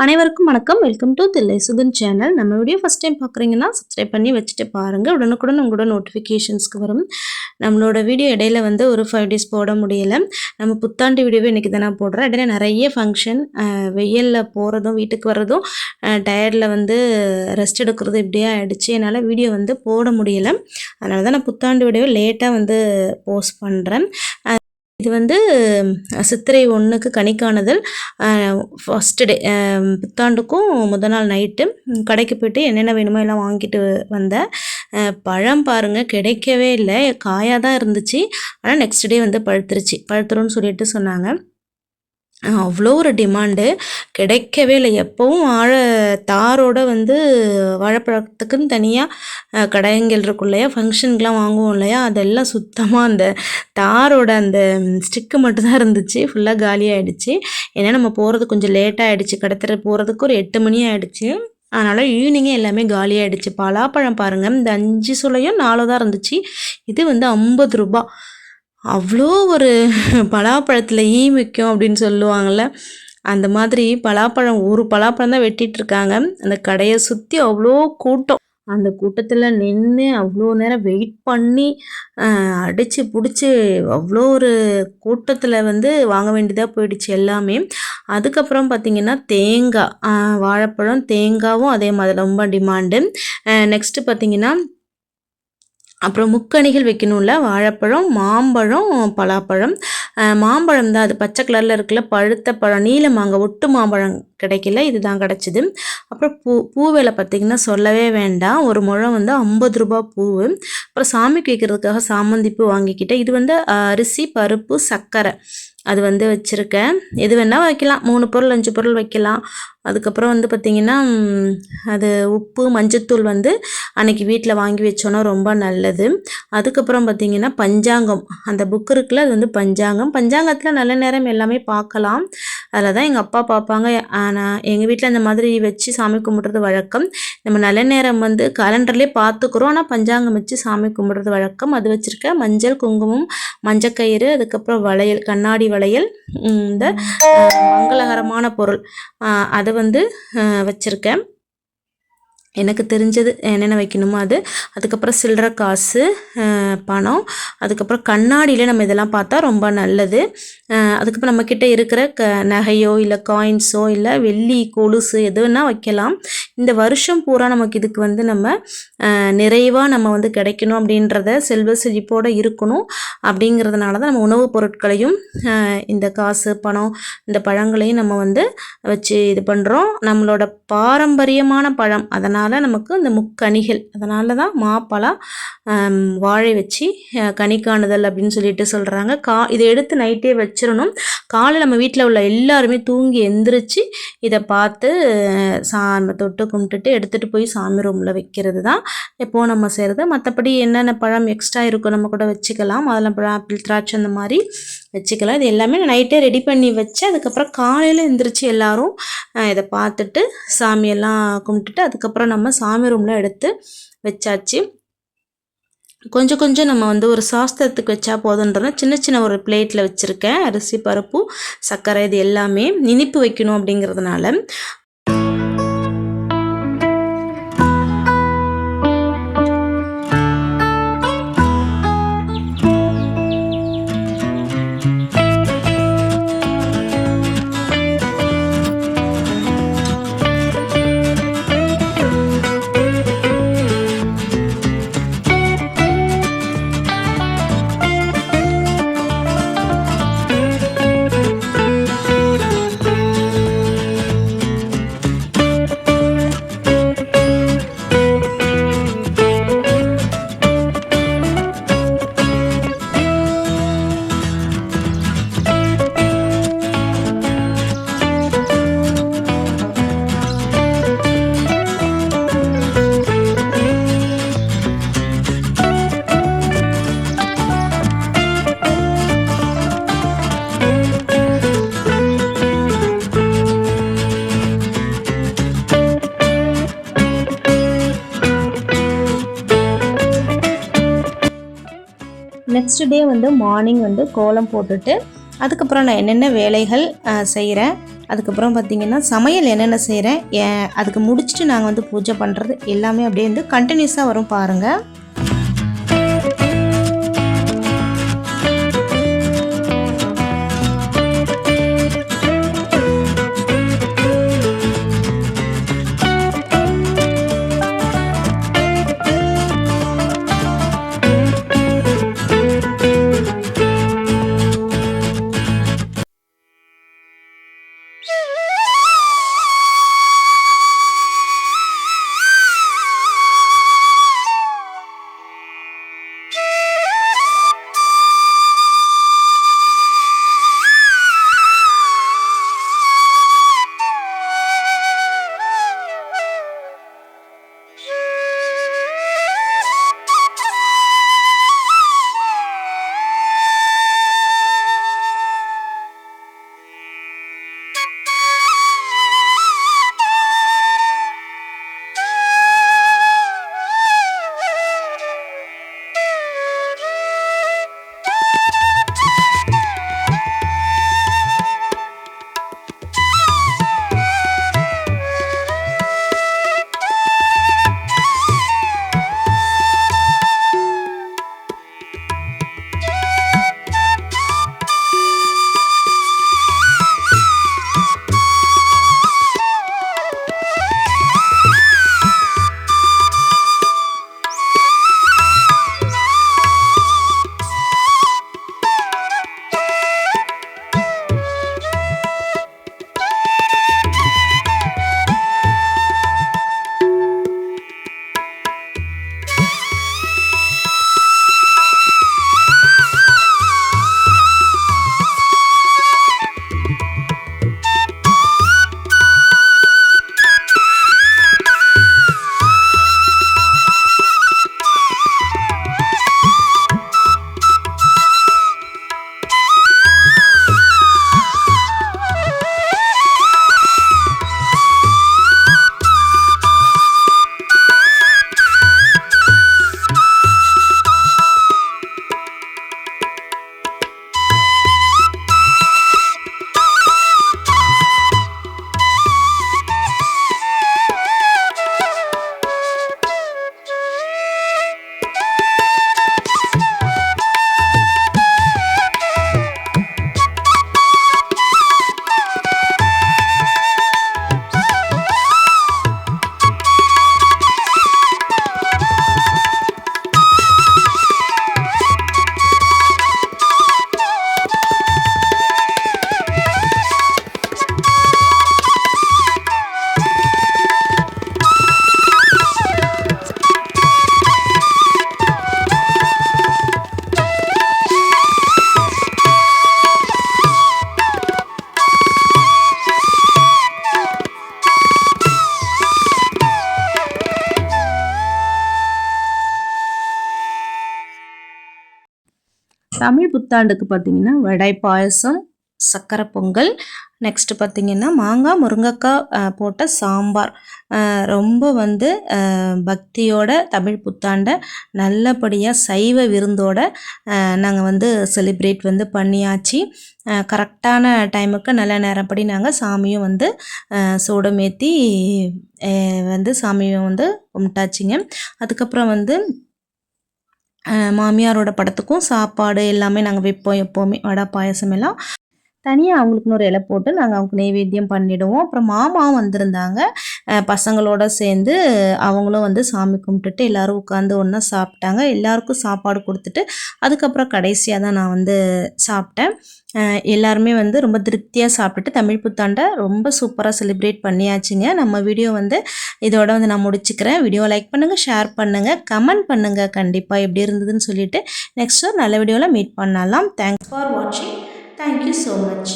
அனைவருக்கும் வணக்கம். Welcome to Thillai Sugan channel. நம்ம வீடியோ ஃபஸ்ட் டைம் பார்க்குறீங்கன்னா சப்ஸ்கிரைப் பண்ணி வச்சுட்டு பாருங்கள். உடனுக்குடன் உங்களோட நோட்டிஃபிகேஷன்ஸ்க்கு வரும். நம்மளோட வீடியோ இடையில ஒரு 5 டேஸ் போட முடியலை. நம்ம புத்தாண்டு வீடியோவே இன்றைக்கி தான் நான் போடுறேன். இடையில நிறைய ஃபங்க்ஷன், வெயிலில் போகிறதும் வீட்டுக்கு வர்றதும், டயர்டில் ரெஸ்ட் எடுக்கிறதும் இப்படியே ஆகிடுச்சு. என்னால் வீடியோ போட முடியலை. அதனால தான் நான் புத்தாண்டு வீடியோவை லேட்டாக போஸ்ட் பண்ணுறேன். இது சித்திரை 1க்கு கணிக்காணுதல். ஃபஸ்ட்டு டே புத்தாண்டுக்கும் முதல் நாள் நைட்டு கடைக்கு போய்ட்டு என்னென்ன வேணுமோ எல்லாம் வாங்கிட்டு வந்தேன். பழம் பாருங்கள், கிடைக்கவே இல்லை, காயாக தான் இருந்துச்சு. ஆனால் நெக்ஸ்ட் டே பழுத்துருன்னு சொல்லிட்டு சொன்னாங்க. அவ்வளோ ஒரு டிமாண்டு, கிடைக்கவே இல்லை. எப்போவும் தாரோட வாழைப்பழத்துக்குன்னு தனியாக கடைங்கள் இருக்கும் இல்லையா, ஃபங்க்ஷனுக்கெலாம் வாங்குவோம் இல்லையா, அதெல்லாம் சுத்தமாக அந்த தாரோட அந்த ஸ்டிக்கு மட்டும்தான் இருந்துச்சு. ஃபுல்லாக காலியாகிடுச்சு. ஏன்னா நம்ம போகிறது கொஞ்சம் லேட்டாக ஆகிடுச்சு. கடத்தர போகிறதுக்கு ஒரு 8 மணி ஆகிடுச்சு. அதனால் ஈவினிங்கே எல்லாமே காலியாகிடுச்சு. பலாப்பழம் பாருங்கள், இந்த 5 சுளையும் 4 தான் இருந்துச்சு. இது 50 ரூபா. அவ்வளோ ஒரு பலாப்பழத்தில் மிக்கும் அப்படின்னு சொல்லுவாங்கள்ல, அந்த மாதிரி பலாப்பழம் ஒரு பலாப்பழம் தான் வெட்டிகிட்ருக்காங்க. அந்த கடையை சுற்றி அவ்வளோ கூட்டம். அந்த கூட்டத்தில் நின்று அவ்வளோ நேரம் வெயிட் பண்ணி அடித்து பிடிச்சி அவ்வளோ ஒரு கூட்டத்தில் வாங்க வேண்டியதாக போயிடுச்சு எல்லாமே. அதுக்கப்புறம் பார்த்திங்கன்னா தேங்காய், வாழைப்பழம், தேங்காயும் அதே மாதிரி ரொம்ப டிமாண்டு. நெக்ஸ்ட்டு பார்த்திங்கன்னா அப்புறம் முக்கணிகள் வைக்கணும்ல, வாழைப்பழம், மாம்பழம், பலாப்பழம். மாம்பழம் தான், அது பச்சை கலரில் இருக்குல்ல, பழுத்த பழம், நீல மாங்காய், ஒட்டு மாம்பழம் கிடைக்கல, இதுதான் கிடச்சிது. அப்புறம் பூ விலை பார்த்திங்கன்னா சொல்லவே வேண்டாம். ஒரு முழம் 50 ரூபா பூவு. அப்புறம் சாமிக்கு வைக்கிறதுக்காக சாமந்தி பூ வாங்கிக்கிட்டேன். இது அரிசி, பருப்பு, சர்க்கரை அது வச்சுருக்கேன். எது வேணால் வைக்கலாம், 3 பொருள் 5 பொருள் வைக்கலாம். அதுக்கப்புறம் பார்த்திங்கன்னா அது உப்பு, மஞ்சத்தூள் அன்றைக்கி வீட்டில் வாங்கி வச்சோன்னா ரொம்ப நல்லது. அதுக்கப்புறம் பார்த்திங்கன்னா பஞ்சாங்கம், அந்த புக் இருக்குல்ல, அது பஞ்சாங்கத்தில் நல்ல நேரம் எல்லாமே பார்க்கலாம். அதில் தான் எங்கள் அப்பா பார்ப்பாங்க. ஆனால் எங்கள் வீட்டில் அந்த மாதிரி வச்சு சாமி கும்பிட்றது வழக்கம். நம்ம நல்ல நேரம் கேலண்டர்லேயே பார்த்துக்குறோம், ஆனால் பஞ்சாங்கம் வச்சு சாமி கும்பிட்றது வழக்கம். அது வச்சுருக்கேன். மஞ்சள், குங்குமம், மஞ்சக்கயிறு, அதுக்கப்புறம் வளையல், கண்ணாடி வளையல், இந்த மங்களகரமான பொருள் அதை வச்சுருக்கேன். எனக்கு தெரிஞ்சது என்னென்ன வைக்கணுமோ அது. அதுக்கப்புறம் சில்லறை காசு, பணம், அதுக்கப்புறம் கண்ணாடியில் நம்ம இதெல்லாம் பார்த்தா ரொம்ப நல்லது. அதுக்கப்புறம் நம்மக்கிட்ட இருக்கிற நகையோ இல்லை காயின்ஸோ இல்லை வெள்ளி கொலுசு எது வேணால் வைக்கலாம். இந்த வருஷம் பூரா நமக்கு இதுக்கு நம்ம நிறைவாக நம்ம கிடைக்கணும் அப்படின்றத, செல்வ செழிப்போடு இருக்கணும் அப்படிங்கிறதுனால தான் நம்ம உணவுப் பொருட்களையும் இந்த காசு, பணம், இந்த பழங்களையும் நம்ம வச்சு இது பண்ணுறோம். நம்மளோட பாரம்பரியமான பழம், அதனால் நமக்கு இந்த முக்கணிகள், அதனால தான் மாப்பழா, வாழை வச்சு கனி காணுதல் அப்படின்னு சொல்லிட்டு சொல்கிறாங்க. இதை எடுத்து நைட்டே வச்சிடணும். காலை நம்ம வீட்டில் உள்ள எல்லாருமே தூங்கி எந்திரிச்சு இதை பார்த்து சாமி தொட்டு கும்பிட்டுட்டு எடுத்துகிட்டு போய் சாமி ரூமில் வைக்கிறது தான் எப்போது நம்ம செய்கிறது. மற்றபடி என்னென்ன பழம் எக்ஸ்ட்ரா இருக்கும் நம்ம கூட வச்சுக்கலாம். அதெல்லாம் பழம், ஆப்பிள், திராட்சை அந்த மாதிரி வச்சுக்கலாம். இது எல்லாமே நைட்டே ரெடி பண்ணி வச்சு அதுக்கப்புறம் காலையில் எந்திரிச்சு எல்லோரும் இதை பார்த்துட்டு சாமியெல்லாம் கும்பிட்டுட்டு அதுக்கப்புறம் நம்ம சாமி ரூமில் எடுத்து வச்சாச்சு. கொஞ்சம் கொஞ்சம் நம்ம ஒரு சாஸ்திரத்துக்கு வச்சா போதுன்றத சின்ன சின்ன ஒரு பிளேட்டில் வச்சுருக்கேன். அரிசி, பருப்பு, சர்க்கரை, இது எல்லாமே இனிப்பு வைக்கணும் அப்படிங்கிறதுனால. நெக்ஸ்ட் டே மார்னிங் கோலம் போட்டுட்டு அதுக்கப்புறம் நான் என்னென்ன வேலைகள் செய்கிறேன் அதுக்கப்புறம் பார்த்திங்கன்னா சமையல் என்னென்ன செய்கிறேன், அதுக்கு முடிச்சுட்டு நாங்கள் வந்து பூஜை பண்ணுறது எல்லாமே அப்படியே வந்து கண்டினியூஸாக வரும் பாருங்கள். தமிழ் புத்தாண்டுக்கு பார்த்திங்கன்னா வடை பாயசம், சக்கரை பொங்கல், நெக்ஸ்ட்டு பார்த்திங்கன்னா மாங்காய் முருங்கைக்காய் போட்ட சாம்பார். ரொம்ப வந்து பக்தியோட தமிழ் புத்தாண்டை நல்லபடியாக சைவ விருந்தோட நாங்கள் வந்து செலிப்ரேட் வந்து பண்ணியாச்சு. கரெக்டான டைமுக்கு நல்ல நேரப்படி நாங்கள் சாமியும் வந்து சூடமேற்றி வந்து சாமியை வந்து கும்பிட்டாச்சுங்க. அதுக்கப்புறம் வந்து மாமியாரோட படத்துக்கும் சாப்பாடு எல்லாமே நாங்கள் வைப்போம். எப்போவுமே வடை பாயசம் எல்லாம் தனியாக அவங்களுக்குன்னு ஒரு இலை போட்டு நாங்கள் அவங்களுக்கு நெய்வேத்தியம் பண்ணிவிடுவோம். அப்புறம் மாமாவும் வந்திருந்தாங்க. பசங்களோட சேர்ந்து அவங்களும் வந்து சாமி கும்பிட்டுட்டு எல்லோரும் உட்காந்து ஒன்றா சாப்பிட்டாங்க. எல்லாருக்கும் சாப்பாடு கொடுத்துட்டு அதுக்கப்புறம் கடைசியாக தான் நான் வந்து சாப்பிட்டேன். எல்லாருமே வந்து ரொம்ப திருப்தியாக சாப்பிட்டுட்டு தமிழ் புத்தாண்டை ரொம்ப சூப்பராக செலிப்ரேட் பண்ணியாச்சுங்க. நம்ம வீடியோ வந்து இதோட வந்து நான் முடிச்சுக்கிறேன். வீடியோ லைக் பண்ணுங்கள், ஷேர் பண்ணுங்கள், கமெண்ட் பண்ணுங்கள் கண்டிப்பாக எப்படி இருந்ததுன்னு சொல்லிவிட்டு. நெக்ஸ்ட் ஒரு நல்ல வீடியோவில் மீட் பண்ணலாம். தேங்க்ஸ் ஃபார் வாட்சிங். Thank you so much.